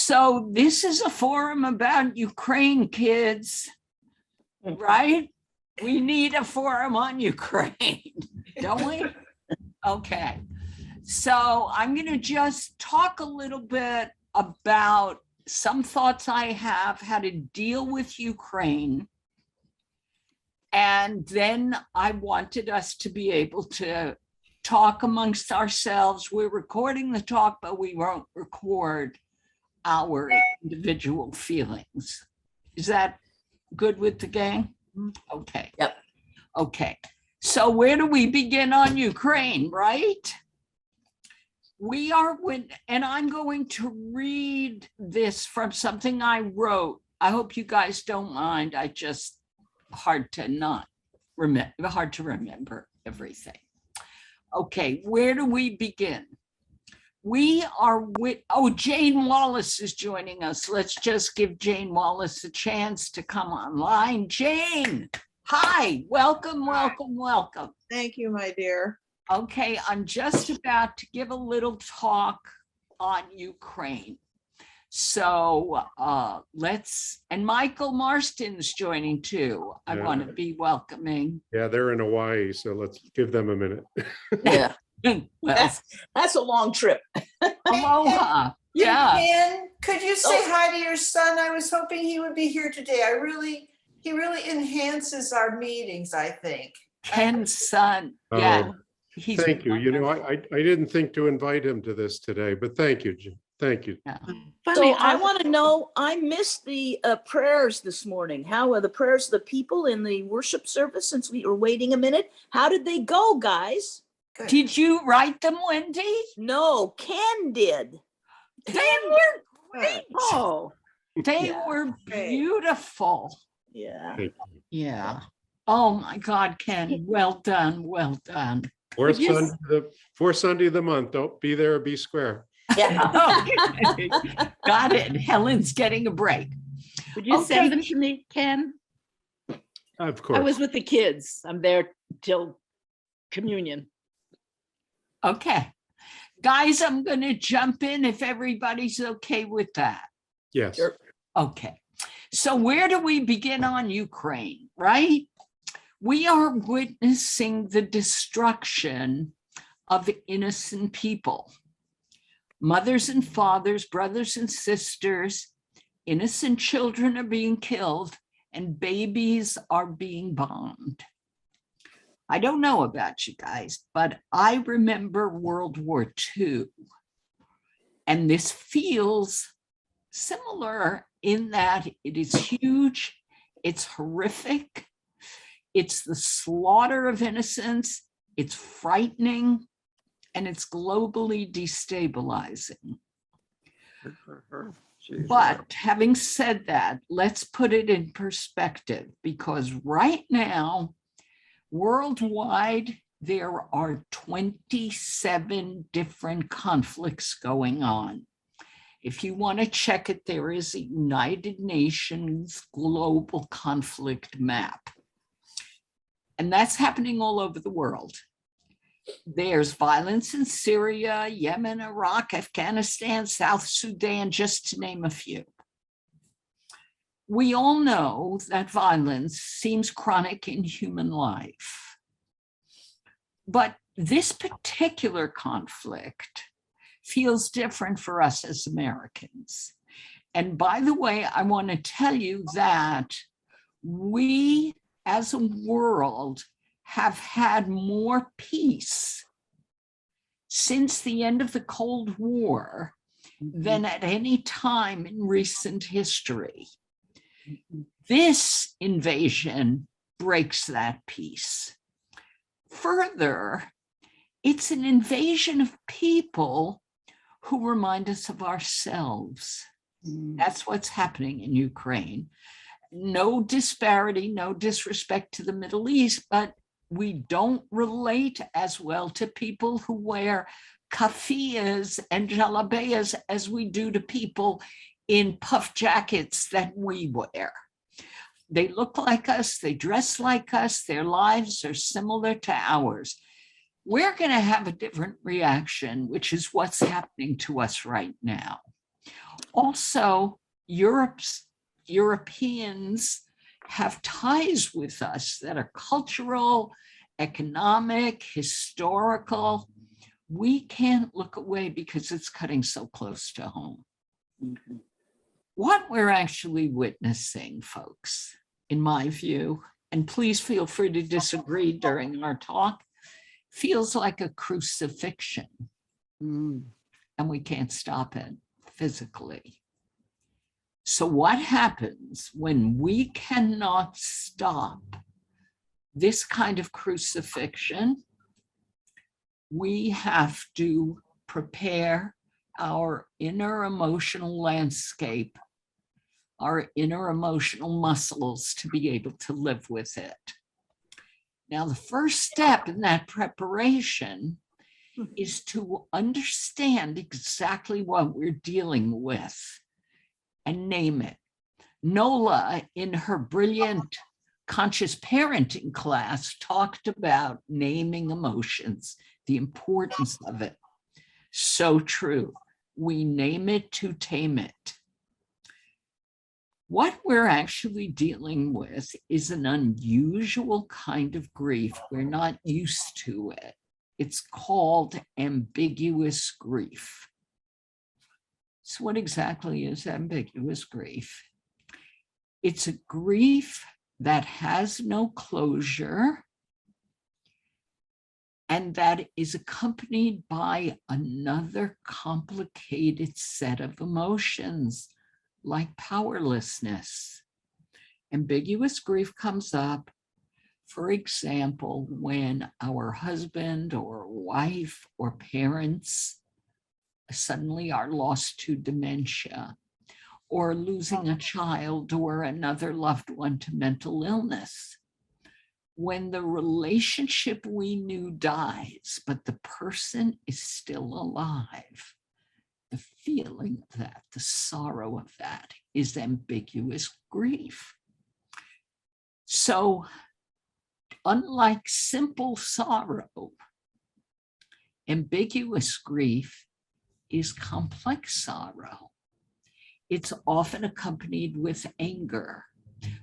So this is a forum about Ukraine, kids, right? We need a forum on Ukraine, don't we? Okay. So I'm going to just talk a little bit about some thoughts I have how to deal with Ukraine. And then I wanted us to be able to talk amongst ourselves. We're recording the talk, but we won't record our individual feelings. Is that good with the gang? Okay. Yep. Okay. So where do we begin on Ukraine, right? We are with, and I'm going to read this from something I wrote. I hope you guys don't mind. I just hard to remember everything. Okay, where do we begin? We are with, oh, Jane Wallace is joining us. Let's just give Jane Wallace a chance to come online. Jane, hi, welcome, welcome, welcome. Thank you, my dear. Okay, I'm just about to give a little talk on Ukraine. So and Michael Marston's joining too. I want to be welcoming. Yeah, they're in Hawaii, so let's give them a minute. Yeah, Well, that's a long trip. aloha. Yeah. Ken, could you say hi to your son? I was hoping he would be here today. He really enhances our meetings, I think. Ken's son. Yeah. He's Thank you. You know, I didn't think to invite him to this today, but thank you, Jim. Thank you. Yeah. So I want to know, I missed the prayers this morning. How are the prayers of the people in the worship service since we were waiting a minute? How did they go, guys? Good. Did you write them, Wendy? No, Ken did. They were great. Oh, They Yeah. were beautiful. yeah. Thank you. Yeah. Oh my God, Ken, well done, well done. Fourth Sunday of the month. Don't be there or be square. Yeah. Okay. Got it. Helen's getting a break. Would you Okay. send them to me, Ken? Of course. I was with the kids. I'm there till communion. Okay. Guys, I'm going to jump in if everybody's okay with that. Yes. Sure. Okay. So where do we begin on Ukraine, right? We are witnessing the destruction of innocent people. Mothers and fathers, brothers and sisters, innocent children are being killed and babies are being bombed. I don't know about you guys, but I remember World War II. And this feels similar in that it is huge, it's horrific, it's the slaughter of innocents, it's frightening, and it's globally destabilizing. But having said that, let's put it in perspective, because right now, worldwide, there are 27 different conflicts going on. If you want to check it, there is a United Nations global conflict map. And that's happening all over the world. There's violence in Syria, Yemen, Iraq, Afghanistan, South Sudan, just to name a few. We all know that violence seems chronic in human life. But this particular conflict feels different for us as Americans. And by the way, I want to tell you that we as a world have had more peace since the end of the Cold War than at any time in recent history. This invasion breaks that peace. Further, it's an invasion of people who remind us of ourselves. That's what's happening in Ukraine. No disparity, no disrespect to the Middle East, but we don't relate as well to people who wear keffiyehs and jalabiyas as we do to people in puff jackets that we wear. They look like us, they dress like us, their lives are similar to ours. We're going to have a different reaction, which is what's happening to us right now. Also, Europeans have ties with us that are cultural, economic, historical. We can't look away because it's cutting so close to home. Mhm. What we're actually witnessing, folks, in my view, and please feel free to disagree during our talk, feels like a crucifixion, and we can't stop it physically. So what happens when we cannot stop this kind of crucifixion? We have to prepare our inner emotional landscape, our inner emotional muscles to be able to live with it. Now, the first step in that preparation is to understand exactly what we're dealing with and name it. Nola, in her brilliant conscious parenting class, talked about naming emotions, the importance of it. So true. We name it to tame it. What we're actually dealing with is an unusual kind of grief. We're not used to it. It's called ambiguous grief. So what exactly is ambiguous grief? It's a grief that has no closure and that is accompanied by another complicated set of emotions like powerlessness. Ambiguous grief comes up, for example, when our husband or wife or parents suddenly are lost to dementia, or losing a child or another loved one to mental illness. When the relationship we knew dies, but the person is still alive, the feeling of that, the sorrow of that is ambiguous grief. So, unlike simple sorrow, ambiguous grief is complex sorrow. It's often accompanied with anger,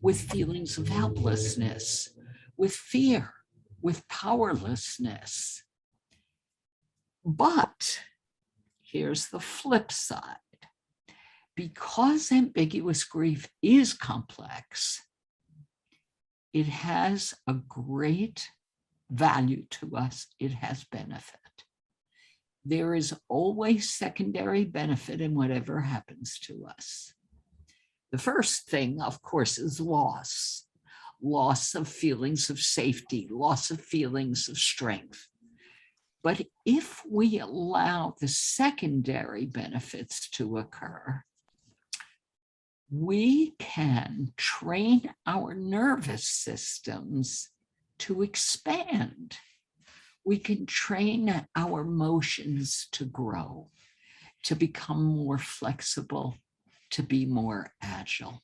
with feelings of helplessness, with fear, with powerlessness. But here's the flip side. Because ambiguous grief is complex, it has a great value to us. It has benefit. There is always secondary benefit in whatever happens to us. The first thing, of course, is loss. Loss of feelings of safety, loss of feelings of strength. But if we allow the secondary benefits to occur, we can train our nervous systems to expand. We can train our emotions to grow, to become more flexible, to be more agile.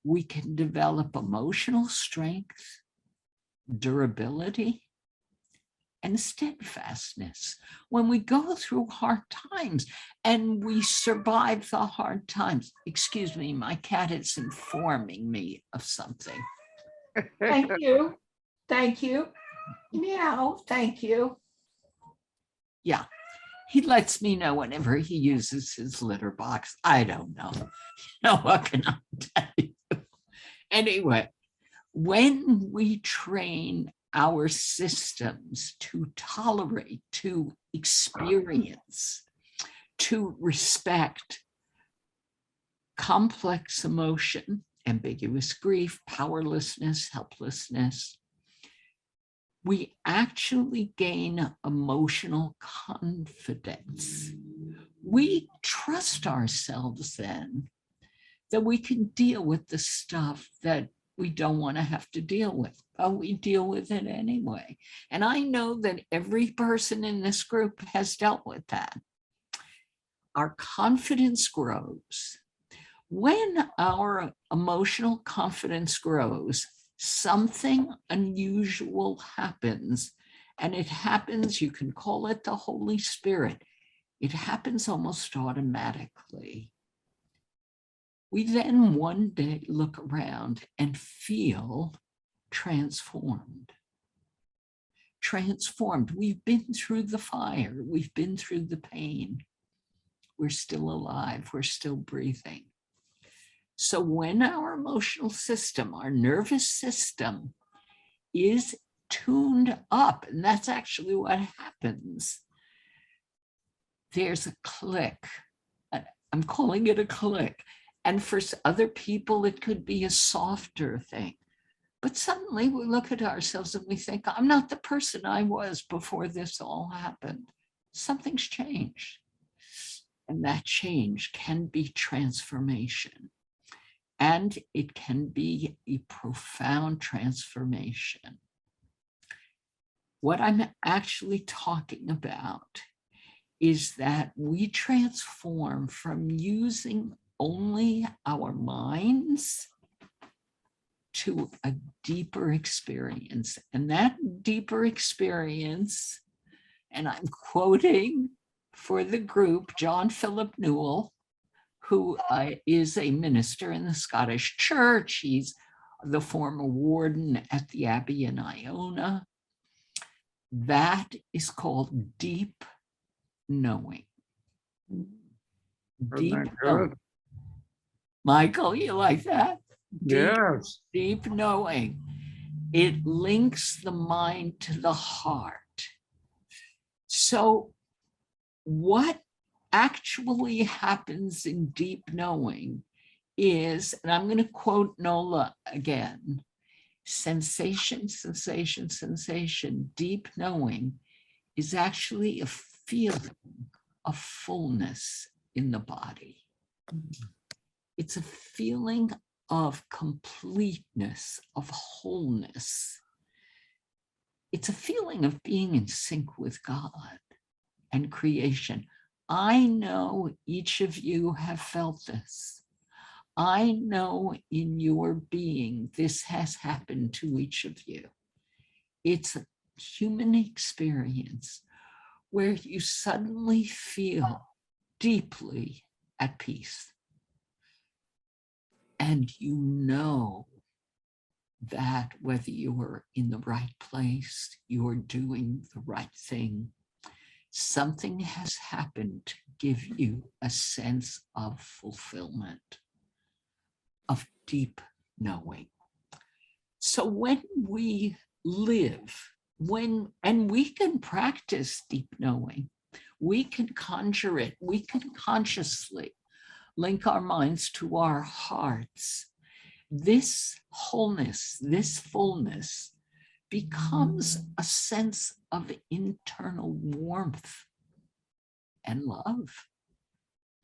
We can develop emotional strength, durability, and steadfastness. When we go through hard times and we survive the hard times, excuse me, my cat is informing me of something. Thank you. Thank you. Meow, thank you. Yeah, he lets me know whenever he uses his litter box. I don't know. What can I tell you? Anyway, when we train our systems to tolerate, to experience, to respect complex emotion, ambiguous grief, powerlessness, helplessness, we actually gain emotional confidence. We trust ourselves then that we can deal with the stuff that we don't want to have to deal with, but we deal with it anyway. And I know that every person in this group has dealt with that. Our confidence grows. When our emotional confidence grows, something unusual happens, and it happens, you can call it the Holy Spirit. It happens almost automatically. We then one day look around and feel transformed. Transformed. We've been through the fire. We've been through the pain. We're still alive. We're still breathing. So when our emotional system, our nervous system is tuned up, and that's actually what happens, there's a click. I'm calling it a click. And for other people, it could be a softer thing. But suddenly we look at ourselves and we think, I'm not the person I was before this all happened. Something's changed. And that change can be transformation. And it can be a profound transformation. What I'm actually talking about is that we transform from using only our minds to a deeper experience. And that deeper experience, and I'm quoting for the group, John Philip Newell, who is a minister in the Scottish Church. He's the former warden at the Abbey in Iona. That is called deep knowing. Deep knowing. Michael, you like that? Yes. Deep knowing. It links the mind to the heart. So what actually happens in deep knowing is, and I'm going to quote Nola again, sensation, sensation, sensation. Deep knowing is actually a feeling of fullness in the body. It's a feeling of completeness, of wholeness. It's a feeling of being in sync with God and creation. I know each of you have felt this. I know in your being this has happened to each of you. It's a human experience where you suddenly feel deeply at peace. And you know that whether you're in the right place, you're doing the right thing, something has happened to give you a sense of fulfillment, of deep knowing. So when we live, and we can practice deep knowing, we can conjure it, we can consciously link our minds to our hearts. This wholeness, this fullness becomes a sense of internal warmth and love.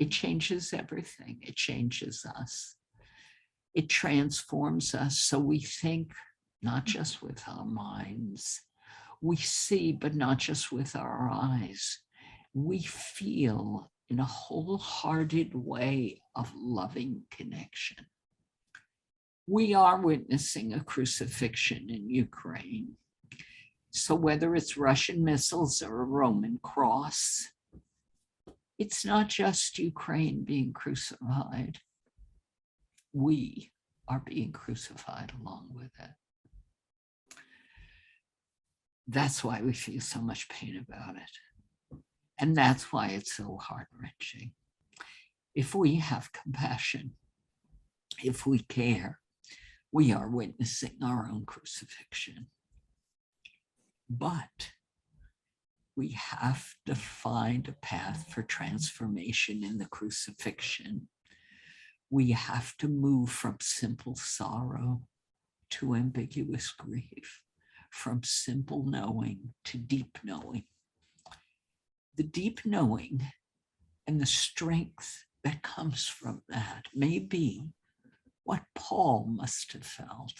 It changes everything. It changes us. It transforms us so we think not just with our minds. We see, but not just with our eyes. We feel in a wholehearted way of loving connection. We are witnessing a crucifixion in Ukraine. So whether it's Russian missiles or a Roman cross, it's not just Ukraine being crucified. We are being crucified along with it. That's why we feel so much pain about it. And that's why it's so heart-wrenching. If we have compassion, if we care, we are witnessing our own crucifixion. But we have to find a path for transformation in the crucifixion. We have to move from simple sorrow to ambiguous grief, from simple knowing to deep knowing. The deep knowing and the strength that comes from that may be what Paul must have felt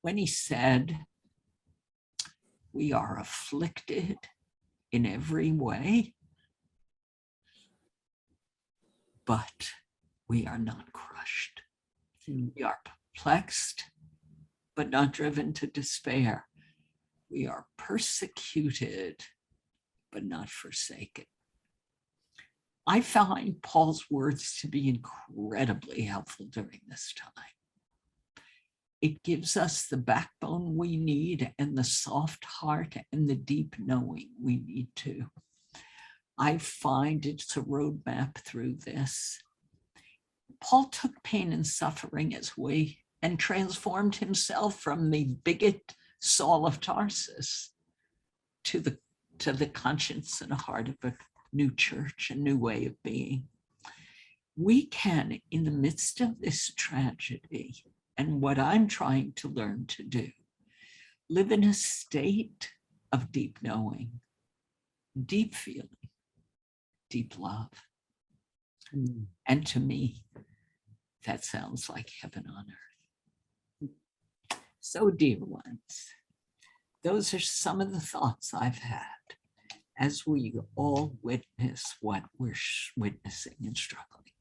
when he said, we are afflicted in every way, but we are not crushed. We are perplexed, but not driven to despair. We are persecuted, but not forsaken. I find Paul's words to be incredibly helpful during this time. It gives us the backbone we need and the soft heart and the deep knowing we need to. I find it's a roadmap through this. Paul took pain and suffering as way and transformed himself from the bigot Saul of Tarsus to the conscience and heart of a new church, a new way of being. We can, in the midst of this tragedy, and what I'm trying to learn to do, live in a state of deep knowing, deep feeling, deep love. And to me, that sounds like heaven on earth. So, dear ones, those are some of the thoughts I've had as we all witness what we're witnessing and struggling